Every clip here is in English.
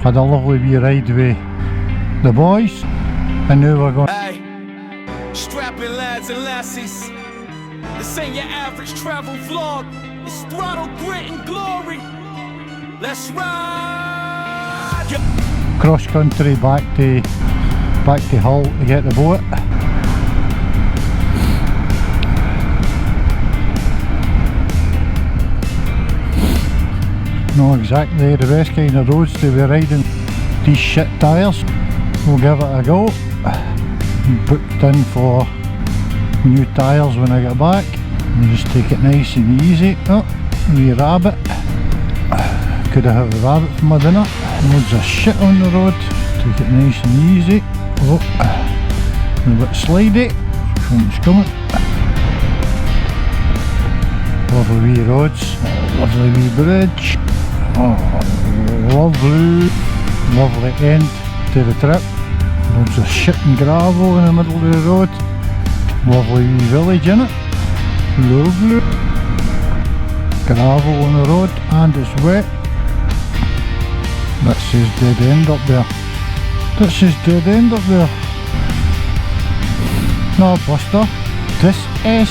Had a lovely wee ride with the boys, and now we're going. Hey, strapping lads and lassies. This ain't your average travel vlog. It's throttle, grit, and glory. Let's ride. Cross country back to Hull to get the boat. Not exactly the best kind of roads to be riding these shit tyres. We'll give it a go. Booked in for new tyres when I get back. We'll just take it nice and easy. Oh, wee rabbit. Could I have a rabbit for my dinner? Loads of shit on the road. Take it nice and easy. Oh, a bit slidey. Front is coming. Lovely wee roads. Lovely wee bridge. Oh, lovely end to the trip. Loads of shit and gravel in the middle of the road. Lovely wee village in it. Lovely. Gravel on the road and it's wet. That says dead end up there. That says dead end up there. No, Buster. This is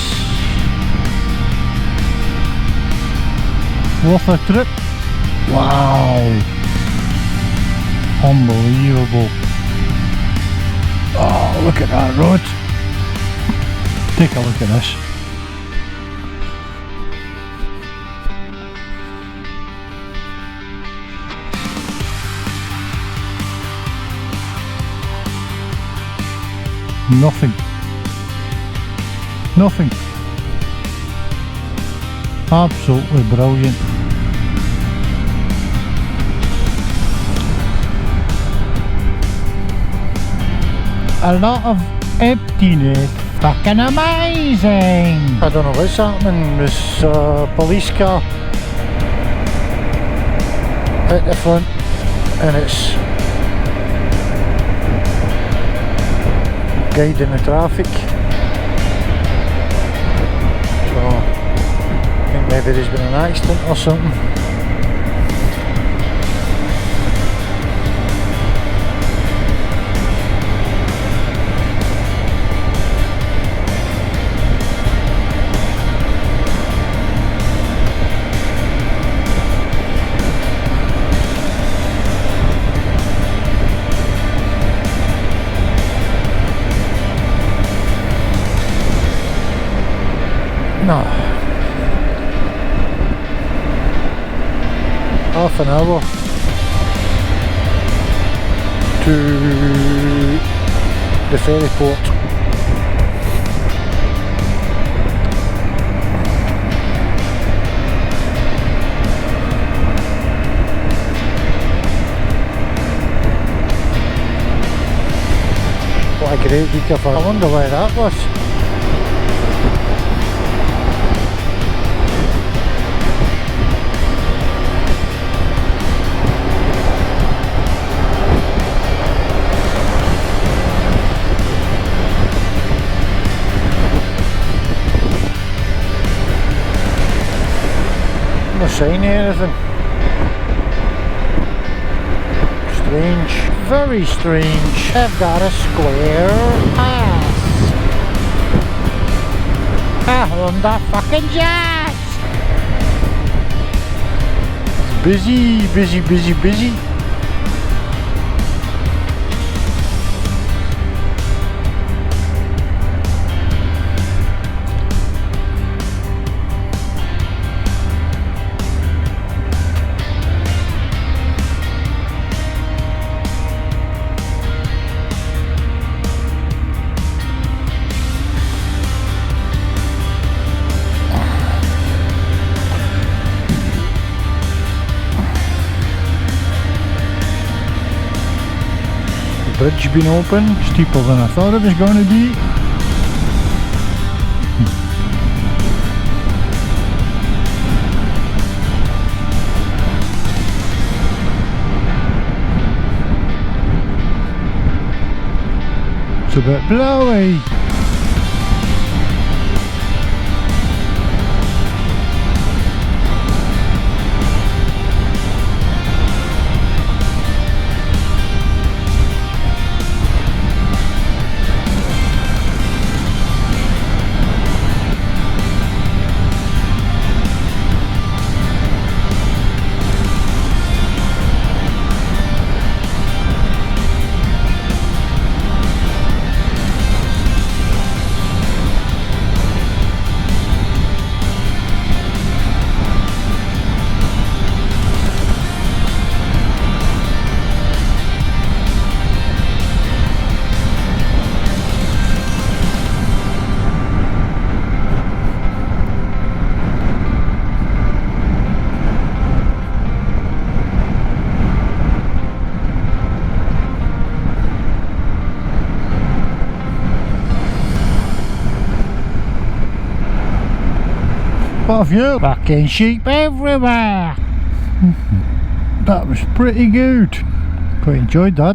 worth a trip. Wow. Unbelievable. Oh, look at that road. Take a look at this. Nothing. Nothing. Absolutely brilliant. A lot of emptiness. Fucking amazing. I don't know what's happening. There's a police car at the front and it's guiding the traffic. So I think maybe there's been an accident or something. No. Half an hour to the ferry port. What a great week of fun. I wonder where that was. No sign of anything. Strange, very strange. I've got a square ass. A Honda fucking Jazz. Busy, busy, busy, busy. Bridge been open, steeper than I thought it was going to be. It's a bit blowy. What a view! Fucking sheep everywhere! That was pretty good. Quite enjoyed that.